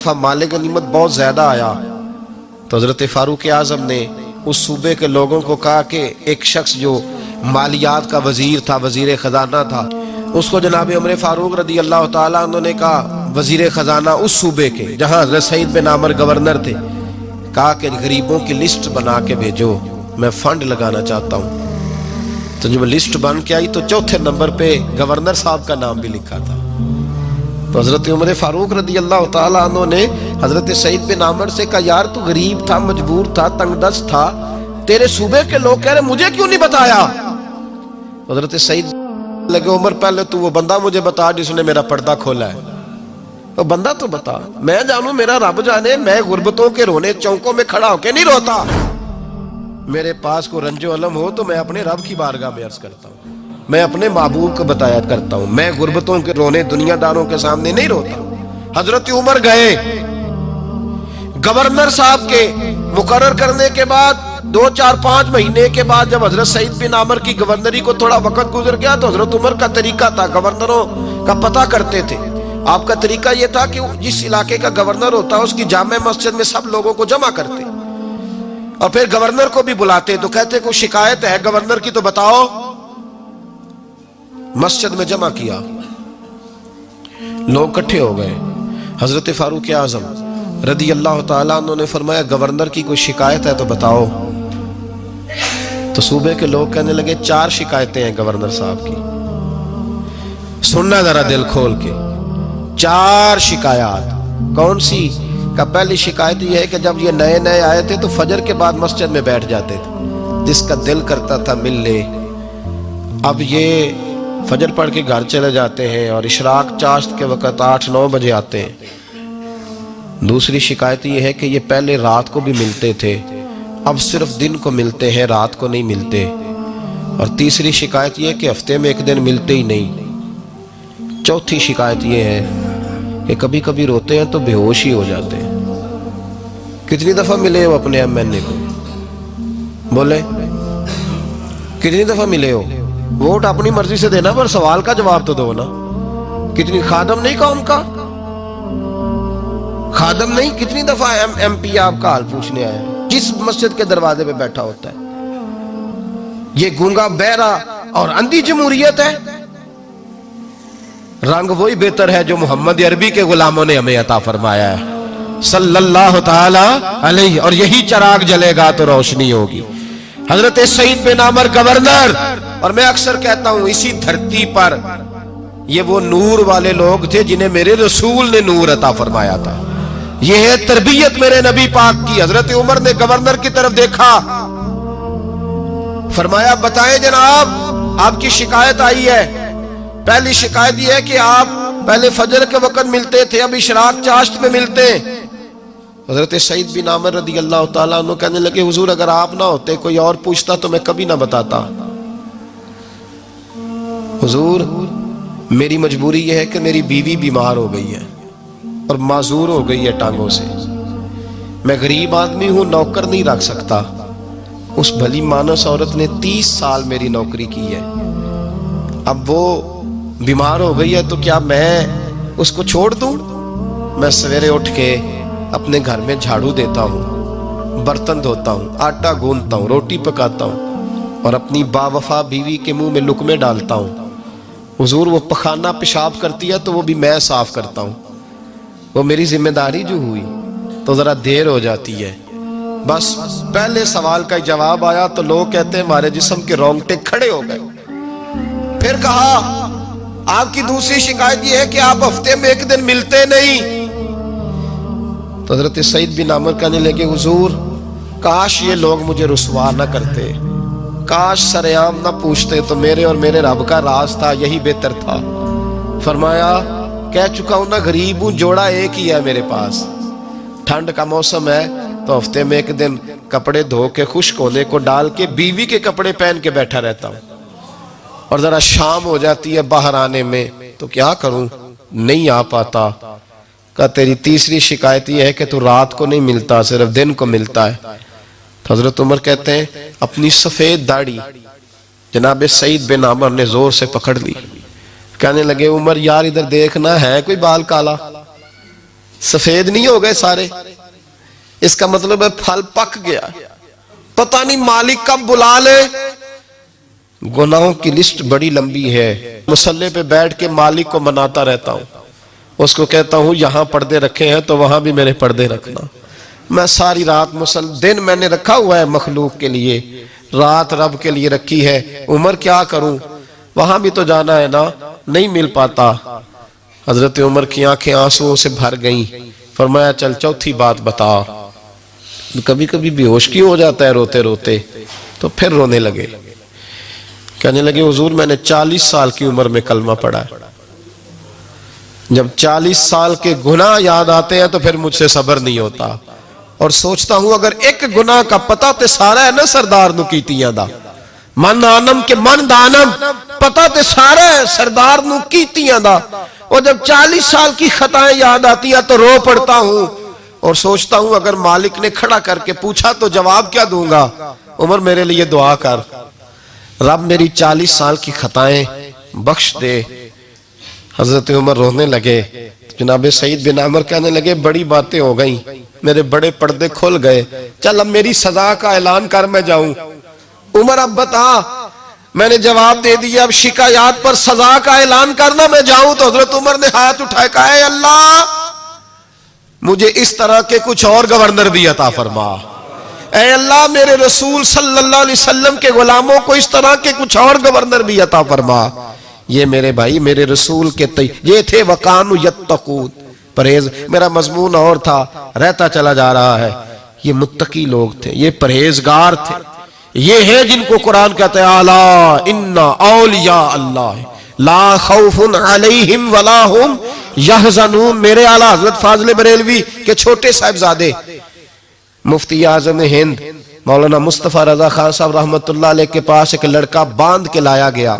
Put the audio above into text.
دفعہ مال غنیمت بہت زیادہ آیا تو حضرت فاروق اعظم نے اس صوبے کے لوگوں کو کہا کہ ایک شخص جو مالیات کا وزیر تھا، وزیر خزانہ تھا، اس کو جناب عمر فاروق رضی اللہ تعالیٰ عنہ نے کہا، وزیر خزانہ اس صوبے کے جہاں حضرت سعید بن عامر گورنر تھے، کہا کہ غریبوں کی لسٹ بنا کے بھیجو، میں فنڈ لگانا چاہتا ہوں۔ تو جب لسٹ بن کے آئی تو چوتھے نمبر پہ گورنر صاحب کا نام بھی لکھا تھا۔ تو حضرت عمر فاروق رضی اللہ تعالیٰ عنہ نے حضرت سعید بن عامر سے کہا، یار تو غریب تھا، مجبور تھا، تنگ دست تھا، تیرے صوبے کے لوگ کہہ رہے مجھے کیوں نہیں بتایا؟ حضرت سعید لگے، عمر پہلے تو وہ بندہ مجھے بتا جس نے میرا پردہ کھولا ہے، وہ بندہ تو بتا، میں جانوں، میرا رب جانے، میں غربتوں کے رونے چوکوں میں کھڑا ہو کے نہیں روتا، میرے پاس کو رنج و علم ہو تو میں اپنے رب کی بارگاہ میں عرض کرتا ہوں، میں اپنے محبوب کو بتایا کرتا ہوں، میں غربتوں کے رونے دنیا داروں کے سامنے نہیں روتا۔ حضرت عمر گئے، گورنر صاحب کے مقرر کرنے کے بعد 2 4 5 مہینے کے بعد جب حضرت سعید بن عامر کی گورنری کو تھوڑا وقت گزر گیا تو حضرت عمر کا طریقہ تھا، گورنروں کا پتہ کرتے تھے، آپ کا طریقہ یہ تھا کہ جس علاقے کا گورنر ہوتا اس کی جامع مسجد میں سب لوگوں کو جمع کرتے اور پھر گورنر کو بھی بلاتے، تو کہتے کوئی شکایت ہے گورنر کی تو بتاؤ۔ مسجد میں جمع کیا، لوگ اکٹھے ہو گئے، حضرت فاروق اعظم رضی اللہ تعالیٰ عنہ نے فرمایا گورنر کی کوئی شکایت ہے تو بتاؤ۔ تو صوبے کے لوگ کہنے لگے 4 شکایتیں ہیں گورنر صاحب کی، سننا ذرا دل کھول کے، 4 شکایات۔ کون سی؟ کہ پہلی شکایت یہ ہے کہ جب یہ نئے نئے آئے تھے تو فجر کے بعد مسجد میں بیٹھ جاتے تھے، جس کا دل کرتا تھا مل لے، اب یہ فجر پڑھ کے گھر چلے جاتے ہیں اور اشراق چاشت کے وقت 8 9 بجے آتے ہیں۔ دوسری شکایت یہ ہے کہ یہ پہلے رات کو بھی ملتے تھے، اب صرف دن کو ملتے ہیں، رات کو نہیں ملتے۔ اور تیسری شکایت یہ ہے کہ ہفتے میں 1 دن ملتے ہی نہیں۔ چوتھی شکایت یہ ہے کہ کبھی کبھی روتے ہیں تو بے ہوش ہی ہو جاتے ہیں۔ کتنی دفعہ ملے ہو اپنے ایم این اے کو؟ بولے کتنی دفعہ ملے ہو؟ ووٹ اپنی مرضی سے دینا پر سوال کا جواب تو دو نا۔ کتنی خادم نہیں قوم کا؟ خادم نہیں، کتنی دفعہ ایم پی آپ کا حال پوچھنے آئے ہیں جس مسجد کے دروازے پہ بیٹھا ہوتا ہے؟ یہ گونگا بہرا اور اندھی جمہوریت ہے؟ رنگ وہی بہتر ہے جو محمد عربی کے غلاموں نے ہمیں عطا فرمایا ہے صلی اللہ تعالی علیہ، اور یہی چراغ جلے گا تو روشنی ہوگی۔ حضرت سعید بن عامر گورنر، اور میں اکثر کہتا ہوں اسی دھرتی پر یہ وہ نور والے لوگ تھے جنہیں میرے رسول نے نور عطا فرمایا تھا، یہ ہے تربیت میرے نبی پاک کی۔ حضرت عمر نے گورنر کی طرف دیکھا، فرمایا بتائیں جناب آپ کی شکایت آئی ہے۔ پہلی شکایت یہ ہے کہ آپ پہلے فجر کے وقت ملتے تھے، اب اشراق چاشت میں ملتے۔ حضرت سعید بن عامر رضی اللہ تعالیٰ عنہ کہنے لگے حضور اگر آپ نہ ہوتے کوئی اور پوچھتا تو میں کبھی نہ بتاتا۔ حضور میری مجبوری یہ ہے کہ میری بیوی بیمار ہو گئی ہے اور معذور ہو گئی ہے ٹانگوں سے، میں غریب آدمی ہوں، نوکر نہیں رکھ سکتا۔ اس بھلی مانس عورت نے 30 سال میری نوکری کی ہے، اب وہ بیمار ہو گئی ہے تو کیا میں اس کو چھوڑ دوں؟ میں سویرے اٹھ کے اپنے گھر میں جھاڑو دیتا ہوں، برتن دھوتا ہوں، آٹا گوندتا ہوں، روٹی پکاتا ہوں اور اپنی باوفا بیوی کے منہ میں لقمے ڈالتا ہوں۔ حضور وہ پخانہ پیشاب کرتی ہے تو وہ بھی میں صاف کرتا ہوں، وہ میری ذمہ داری جو ہوئی تو ذرا دیر ہو جاتی ہے۔ بس پہلے سوال کا جواب آیا تو لوگ کہتے ہیں ہمارے جسم کے رونگٹے کھڑے ہو گئے۔ پھر کہا آپ کی دوسری شکایت یہ ہے کہ آپ ہفتے میں 1 دن ملتے نہیں۔ تو حضرت سعید بن عامر کہنے لگے حضور کاش یہ لوگ مجھے رسوا نہ کرتے، کاش سرعام نہ پوچھتے تو میرے اور میرے رب کا راز تھا، یہی بہتر تھا۔ فرمایا کہہ چکا ہوں نا غریب ہوں، جوڑا ایک ہی ہے میرے پاس، ٹھنڈ کا موسم ہے تو ہفتے میں 1 دن کپڑے دھو کے خشک ہونے کو ڈال کے بیوی کے کپڑے پہن کے بیٹھا رہتا ہوں، اور ذرا شام ہو جاتی ہے باہر آنے میں تو کیا کروں، نہیں آ پاتا۔ کہا تیری تیسری شکایت یہ ہے کہ تو رات کو نہیں ملتا، صرف دن کو ملتا ہے۔ تو حضرت عمر کہتے ہیں اپنی سفید داڑھی جناب سعید بن عامر نے زور سے پکڑ لی، کہنے لگے عمر یار ادھر دیکھنا ہے کوئی بال کالا؟ سفید نہیں ہو گئے سارے؟ اس کا مطلب ہے پھل پک گیا، پتہ نہیں مالک کب بلا لے۔ گناہوں کی لسٹ بڑی لمبی ہے، مصلی پہ بیٹھ کے مالک کو مناتا رہتا ہوں، اس کو کہتا ہوں یہاں پردے رکھے ہیں تو وہاں بھی میرے پردے رکھنا۔ میں ساری رات دن میں نے رکھا ہوا ہے مخلوق کے لیے، رات رب کے لیے رکھی ہے، عمر کیا کروں؟ وہاں بھی تو جانا ہے نا، نہیں مل پاتا۔ حضرت عمر کی آنکھیں آنسوؤں سے بھر گئیں، فرمایا چل چوتھی بات بتا۔ کبھی کبھی بے ہوش کیوں ہو جاتا ہے روتے روتے؟ تو پھر رونے لگے، کہنے لگے حضور میں نے 40 سال کی عمر میں کلمہ پڑھا ہے، جب 40 سال کے گناہ یاد آتے ہیں تو پھر مجھ سے صبر نہیں ہوتا، اور سوچتا ہوں اگر ایک گناہ کا پتہ تے سارا ہے نا سردار نو کیتیاں دا، من آنم کے من دانم، پتہ تے سارا ہے سردار نو کیتیاں دا، اور جب 40 سال کی خطائیں یاد آتی ہیں تو رو پڑتا ہوں اور سوچتا ہوں اگر مالک نے کھڑا کر کے پوچھا تو جواب کیا دوں گا؟ عمر میرے لیے دعا کر، رب میری 40 سال کی خطائیں بخش دے۔ حضرت عمر رونے لگے۔ جناب سعید بن عمر کہنے لگے بڑی باتیں ہو گئیں، میرے بڑے پردے کھل گئے، چل اب میری سزا کا اعلان کر میں جاؤں۔ عمر اب بتا، میں نے جواب دے دیا، اب شکایات پر سزا کا اعلان کرنا میں جاؤں؟ تو حضرت عمر نے ہاتھ اٹھائے کہا اے اللہ مجھے اس طرح کے کچھ اور گورنر بھی عطا فرما، اے اللہ میرے رسول صلی اللہ علیہ وسلم کے غلاموں کو اس طرح کے کچھ اور گورنر بھی عطا فرما۔ یہ میرے بھائی میرے رسول کے یہ تھے وَقَانُوا يَتَّقُونَ، پرہیز، میرا مضمون اور تھا رہتا چلا جا رہا ہے، یہ متقی لوگ تھے، یہ پرہیزگار تھے، یہ ہیں جن کو قرآن کہتا ہے اَلَا اِنَّ أَوْلِيَاءَ اللَّهِ لَا خَوْفٌ عَلَيْهِمْ وَلَا هُمْ يَحْزَنُونَ۔ میرے اعلیٰ حضرت فاضل بریلوی کے چھوٹے صاحبزادے مفتی اعظم ہند مولانا مصطفیٰ رضا خان صاحب رحمت اللہ علیہ کے پاس ایک لڑکا باندھ کے لایا گیا،